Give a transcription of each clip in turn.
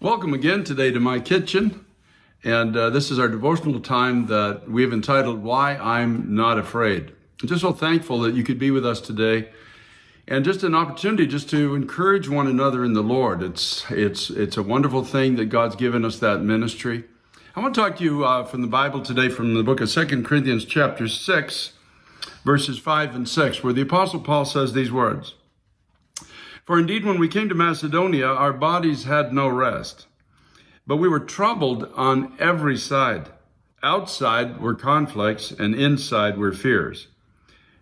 Welcome again today to my kitchen, and this is our devotional time that we've entitled, Why I'm Not Afraid. I'm just so thankful that you could be with us today, and just an opportunity just to encourage one another in the Lord. It's a wonderful thing that God's given us that ministry. I want to talk to you from the Bible today, from the book of 2 Corinthians chapter 6, verses 5 and 6, where the Apostle Paul says these words. For indeed, when we came to Macedonia, our bodies had no rest, but we were troubled on every side. Outside were conflicts, and inside were fears.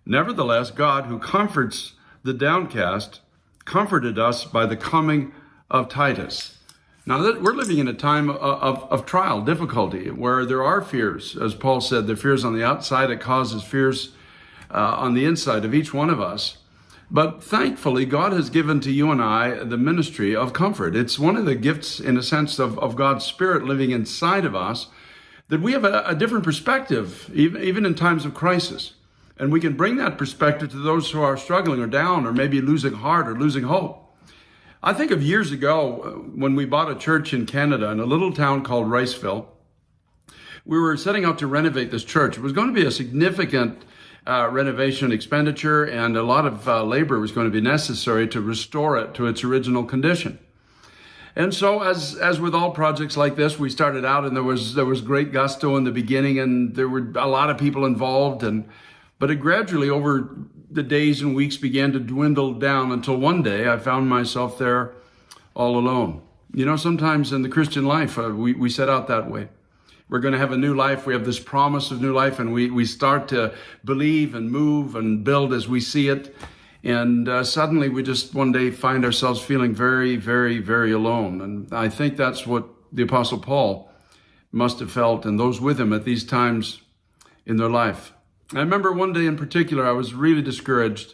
Nevertheless, God, who comforts the downcast, comforted us by the coming of Titus. Now, we're living in a time of trial, difficulty, where there are fears. As Paul said, the fears on the outside, it causes fears on the inside of each one of us. But thankfully, God has given to you and I the ministry of comfort. It's one of the gifts, in a sense, of God's Spirit living inside of us, that we have a different perspective, even in times of crisis. And we can bring that perspective to those who are struggling or down or maybe losing heart or losing hope. I think of years ago when we bought a church in Canada in a little town called Riceville. We were setting out to renovate this church. It was going to be a significant renovation expenditure, and a lot of labor was going to be necessary to restore it to its original condition. And so, as with all projects like this, we started out, and there was great gusto in the beginning, and there were a lot of people involved, but it gradually, over the days and weeks, began to dwindle down until one day I found myself there all alone. You know, sometimes in the Christian life, we set out that way. We're going to have a new life. We have this promise of new life, and we start to believe and move and build as we see it. And suddenly we just one day find ourselves feeling very, very, very alone. And I think that's what the Apostle Paul must have felt, and those with him at these times in their life. I remember one day in particular, I was really discouraged.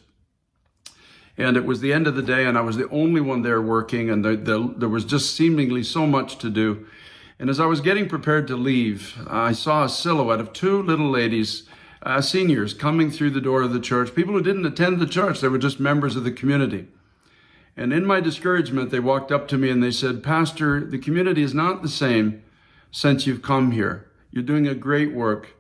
And it was the end of the day, and I was the only one there working, and there was just seemingly so much to do. And as I was getting prepared to leave, I saw a silhouette of two little ladies, seniors, coming through the door of the church, people who didn't attend the church. They were just members of the community. And in my discouragement, they walked up to me and they said, "Pastor, the community is not the same since you've come here. You're doing a great work.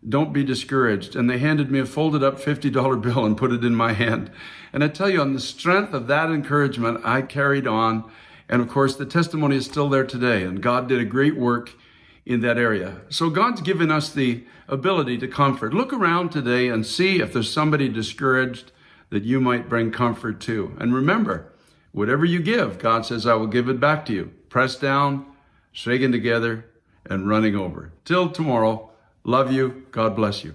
Don't be discouraged." And they handed me a folded up $50 bill and put it in my hand. And I tell you, on the strength of that encouragement, I carried on. And of course, the testimony is still there today, and God did a great work in that area. So God's given us the ability to comfort. Look around today and see if there's somebody discouraged that you might bring comfort to. And remember, whatever you give, God says, I will give it back to you. Pressed down, shaken together, and running over. Till tomorrow, love you. God bless you.